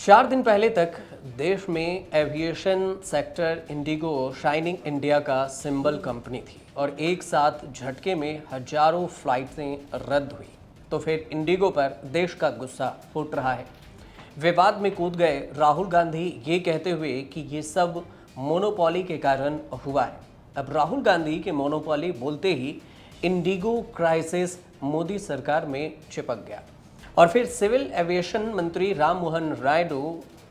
4 दिन पहले तक देश में aviation sector Indigo shining India का सिंबल कंपनी थी और एक साथ झटके में हजारों फ्लाइटें रद्द हुई। तो फिर इंडिगो पर देश का गुस्सा फूट रहा है। विवाद में कूद गए राहुल गांधी ये कहते हुए कि ये सब मोनोपोली के कारण हुआ है। अब राहुल गांधी के मोनोपोली बोलते ही इंडिगो क्राइसिस मोदी सरकार में चिपक गया और फिर सिविल एविएशन मंत्री राम मोहन नायडू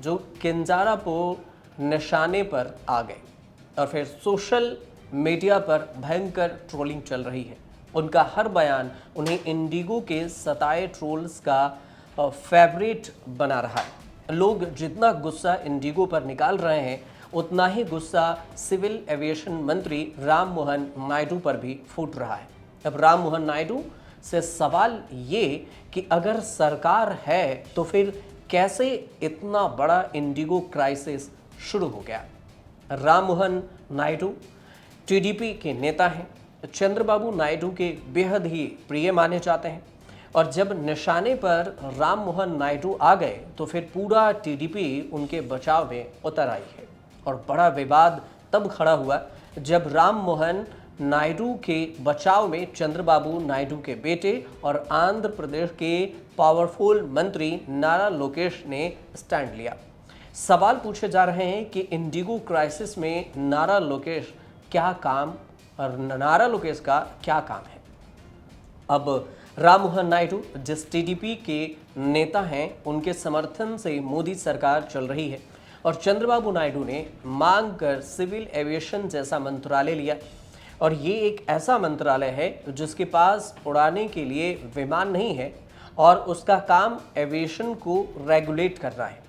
जो किंजारापुर निशाने पर आ गए और फिर सोशल मीडिया पर भयंकर ट्रोलिंग चल रही है। उनका हर बयान उन्हें इंडिगो के सताए ट्रोल्स का फेवरेट बना रहा है। लोग जितना गुस्सा इंडिगो पर निकाल रहे हैं उतना ही गुस्सा सिविल एविएशन मंत्री राम मोहन नायडू पर भी फूट रहा है। अब राम मोहन नायडू से सवाल ये कि अगर सरकार है तो फिर कैसे इतना बड़ा इंडिगो क्राइसिस शुरू हो गया। राम मोहन नायडू टीडीपी के नेता हैं, चंद्रबाबू नायडू के बेहद ही प्रिय माने जाते हैं और जब निशाने पर राम मोहन नायडू आ गए तो फिर पूरा टीडीपी उनके बचाव में उतर आई है। और बड़ा विवाद तब खड़ा हुआ जब राम मोहन नायडू के बचाव में चंद्रबाबू नायडू के बेटे और आंध्र प्रदेश के पावरफुल मंत्री नारा लोकेश ने स्टैंड लिया। सवाल पूछे जा रहे हैं कि इंडिगो क्राइसिस में नारा लोकेश क्या काम और नारा लोकेश का क्या काम है। अब राम मोहन नायडू जिस टीडीपी के नेता हैं उनके समर्थन से मोदी सरकार चल रही है और चंद्रबाबू नायडू ने मांग कर सिविल एविएशन जैसा मंत्रालय लिया और ये एक ऐसा मंत्रालय है जिसके पास उड़ाने के लिए विमान नहीं है और उसका काम एविएशन को रेगुलेट करना है।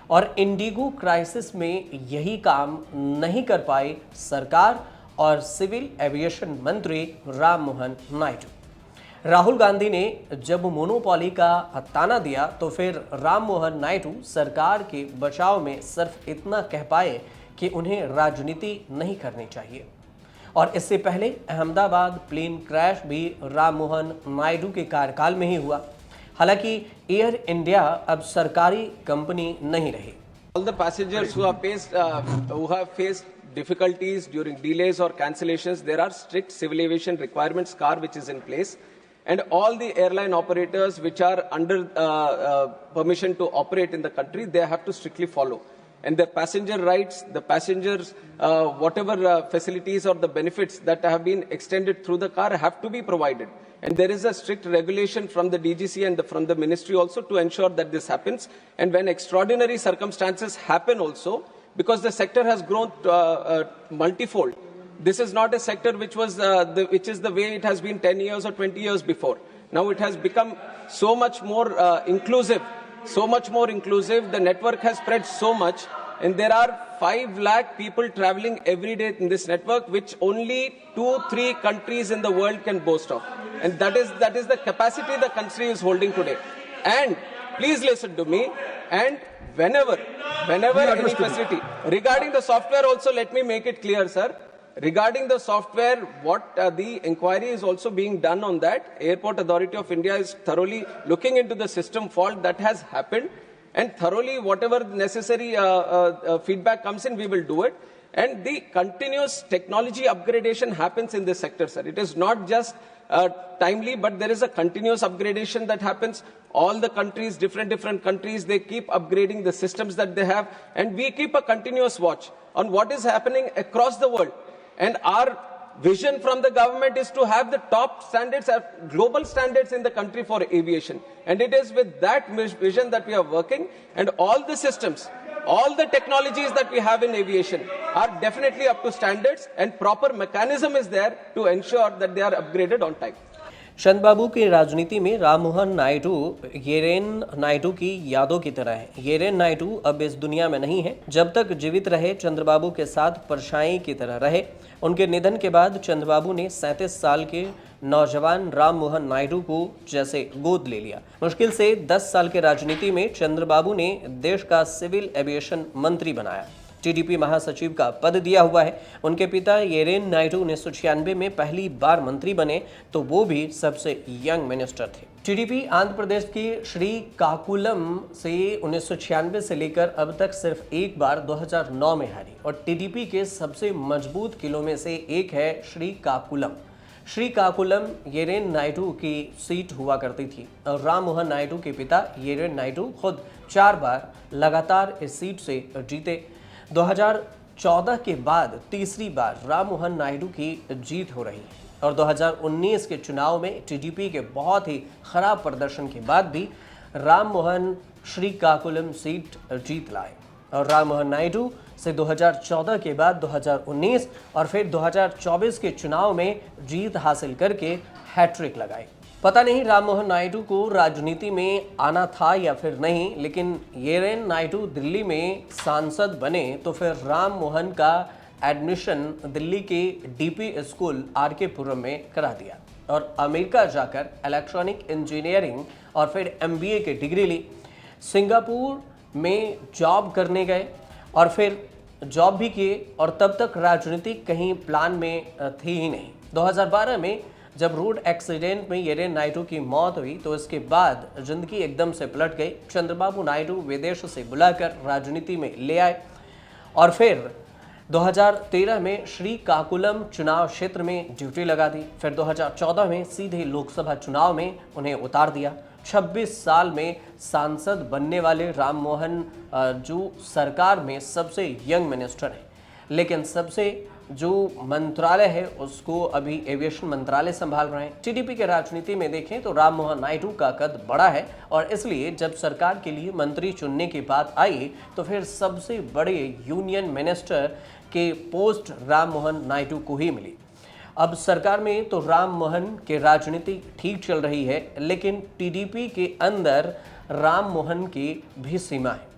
और इंडिगो क्राइसिस में यही काम नहीं कर पाए सरकार और सिविल एविएशन मंत्री राम मोहन नायडू। राहुल गांधी ने जब मोनोपोली का ताना दिया तो फिर राम मोहन नायडू सरकार के बचाव में सिर्फ इतना कह पाए कि उन्हें राजनीति नहीं करनी चाहिए। और इससे पहले अहमदाबाद प्लेन क्रैश भी राम मोहन नायडू के कार्यकाल में ही हुआ। हालांकि एयर इंडिया अब सरकारी कंपनी नहीं रही। All the passengers who have faced difficulties during delays or cancellations, there are strict civil aviation requirements car which is in place, and all the airline operators which are under permission to operate in the country, they have to strictly follow. And the passenger rights, the passengers, whatever facilities or the benefits that have been extended through the car have to be provided. And there is a strict regulation from the DGC and from the ministry also to ensure that this happens. And when extraordinary circumstances happen also, because the sector has grown multifold, this is not a sector which is the way it has been 10 years or 20 years before. Now it has become so much more inclusive. The network has spread so much, and there are 5 lakh people traveling every day in this network, which only 2-3 countries in the world can boast of. And that is the capacity the country is holding today. And please listen to me. And whenever any facility regarding the software also, let me make it clear, sir. Regarding the software, what the inquiry is also being done on that. Airport Authority of India is thoroughly looking into the system fault that has happened, and thoroughly whatever necessary feedback comes in, we will do it. And the continuous technology upgradation happens in this sector, sir. It is not just timely, but there is a continuous upgradation that happens. All the countries, different countries, they keep upgrading the systems that they have, and we keep a continuous watch on what is happening across the world. And our vision from the government is to have the top standards, global standards in the country for aviation. And it is with that vision that we are working. And all the systems, all the technologies that we have in aviation are definitely up to standards, and proper mechanism is there to ensure that they are upgraded on time. Chandrababu की राजनीति में राम मोहन नायडू येरेन नायडू की यादों की तरह है। येरेन नायडू अब इस दुनिया में नहीं है। जब तक जीवित रहे चंद्रबाबू के साथ परछाई की तरह रहे। उनके निधन के बाद चंद्रबाबू ने 37 साल के नौजवान राम मोहन नायडू को जैसे गोद ले लिया। मुश्किल से 10 साल के राजनीति में चंद्रबाबू ने देश का सिविल एविएशन मंत्री बनाया। टीडीपी महासचिव का पद दिया हुआ है। उनके पिता येरेन नायडू 1996 में पहली बार मंत्री बने, तो वो भी सबसे यंग मिनिस्टर थे। टीडीपी आंध्र प्रदेश की श्रीकाकुलम से 1996 से लेकर अब तक सिर्फ एक बार 2009 में हारी और टीडीपी के सबसे मजबूत किलों में से एक है श्रीकाकुलम। श्रीकाकुलम येरेन नायडू की सीट हुआ करती थी और राम मोहन नायडू के पिता येरेन नायडू खुद 4 बार लगातार इस सीट से जीते। 2014 के बाद तीसरी बार राम मोहन नायडू की जीत हो रही है और 2019 के चुनाव में टीडीपी के बहुत ही खराब प्रदर्शन के बाद भी राम मोहन श्रीकाकुलम सीट जीत लाए और राम मोहन नायडू से 2014 के बाद 2019 और फिर 2024 के चुनाव में जीत हासिल करके हैट्रिक लगाई। पता नहीं राम मोहन नायडू को राजनीति में आना था या फिर नहीं, लेकिन येरेन नायडू दिल्ली में सांसद बने तो फिर राम मोहन का एडमिशन दिल्ली के डीपी स्कूल आरके पुरम में करा दिया और अमेरिका जाकर इलेक्ट्रॉनिक इंजीनियरिंग और फिर एमबीए की डिग्री ली। सिंगापुर में जॉब करने गए और फिर जॉब भी किए और तब तक राजनीति कहीं प्लान में थी ही नहीं। 2012 में जब रोड एक्सीडेंट में येरेन नायडू की मौत हुई तो इसके बाद जिंदगी एकदम से पलट गई। चंद्रबाबू नायडू विदेश से बुलाकर राजनीति में ले आए और फिर 2013 में श्रीकाकुलम चुनाव क्षेत्र में ड्यूटी लगा दी। फिर 2014 में सीधे लोकसभा चुनाव में उन्हें उतार दिया। 26 साल में सांसद बनने वाले राम मोहन जो सरकार में सबसे यंग मिनिस्टर हैं, लेकिन सबसे जो मंत्रालय है उसको अभी एविएशन मंत्रालय संभाल रहे हैं। टीडीपी के राजनीति में देखें तो राम मोहन नायडू का कद बड़ा है और इसलिए जब सरकार के लिए मंत्री चुनने की बात आई तो फिर सबसे बड़े यूनियन मिनिस्टर के पोस्ट राम मोहन नायडू को ही मिली। अब सरकार में तो राम मोहन की राजनीति ठीक चल रही है, लेकिन टीडीपी के अंदर राम मोहन की भी सीमा है।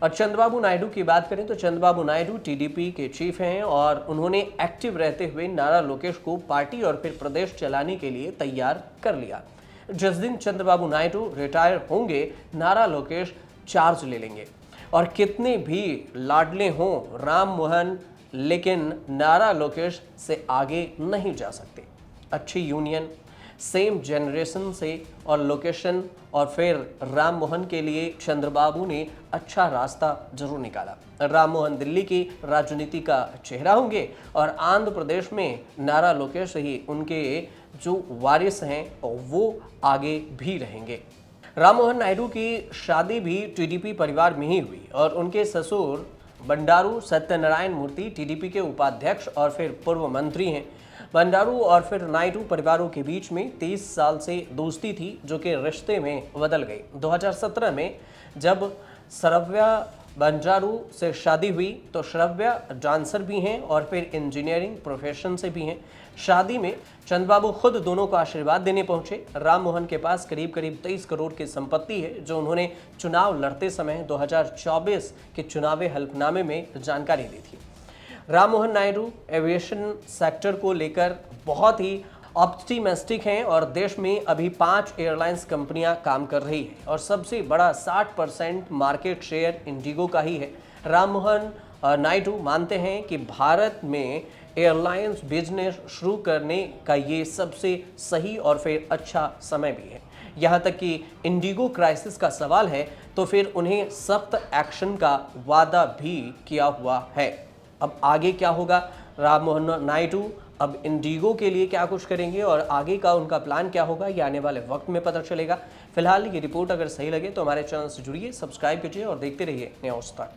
और चंद्रबाबू नायडू की बात करें तो चंद्रबाबू नायडू टीडीपी के चीफ हैं और उन्होंने एक्टिव रहते हुए नारा लोकेश को पार्टी और फिर प्रदेश चलाने के लिए तैयार कर लिया। जिस दिन चंद्रबाबू नायडू रिटायर होंगे, नारा लोकेश चार्ज ले लेंगे और कितने भी लाडले हों राम मोहन, लेकिन नारा लोकेश से आगे नहीं जा सकते। अच्छी यूनियन, सेम जनरेशन से और लोकेशन और फिर राम मोहन के लिए चंद्रबाबू ने अच्छा रास्ता जरूर निकाला। राम मोहन दिल्ली की राजनीति का चेहरा होंगे और आंध्र प्रदेश में नारा लोकेश ही उनके जो वारिस हैं वो आगे भी रहेंगे। राम मोहन नायडू की शादी भी टीडीपी परिवार में ही हुई और उनके ससुर बंडारू सत्यनारायण मूर्ति टीडीपी के उपाध्यक्ष और फिर पूर्व मंत्री हैं। बंडारू और फिर नायडू परिवारों के बीच में 30 साल से दोस्ती थी जो कि रिश्ते में बदल गई। 2017 में जब श्रव्या बंडारू से शादी हुई तो श्रव्या डांसर भी हैं और फिर इंजीनियरिंग प्रोफेशन से भी हैं। शादी में चंद्रबाबू खुद दोनों को आशीर्वाद देने पहुंचे। राम मोहन के पास करीब 23 करोड़ की संपत्ति है जो उन्होंने चुनाव लड़ते समय 2024 के चुनावी हल्फनामे में जानकारी दी थी। राम मोहन नायडू एविएशन सेक्टर को लेकर बहुत ही ऑप्टिमिस्टिक हैं और देश में अभी 5 एयरलाइंस कंपनियां काम कर रही है और सबसे बड़ा 60% मार्केट शेयर इंडिगो का ही है। राम मोहन नायडू मानते हैं कि भारत में एयरलाइंस बिजनेस शुरू करने का ये सबसे सही और फिर अच्छा समय भी है। यहाँ तक कि इंडिगो क्राइसिस का सवाल है तो फिर उन्हें सख्त एक्शन का वादा भी किया हुआ है। अब आगे क्या होगा? राम मोहन नायडू अब इंडिगो के लिए क्या कुछ करेंगे और आगे का उनका प्लान क्या होगा, ये आने वाले वक्त में पता चलेगा। फिलहाल ये रिपोर्ट अगर सही लगे तो हमारे चैनल से जुड़िए, सब्सक्राइब कीजिए और देखते रहिए न्यूज़ तक।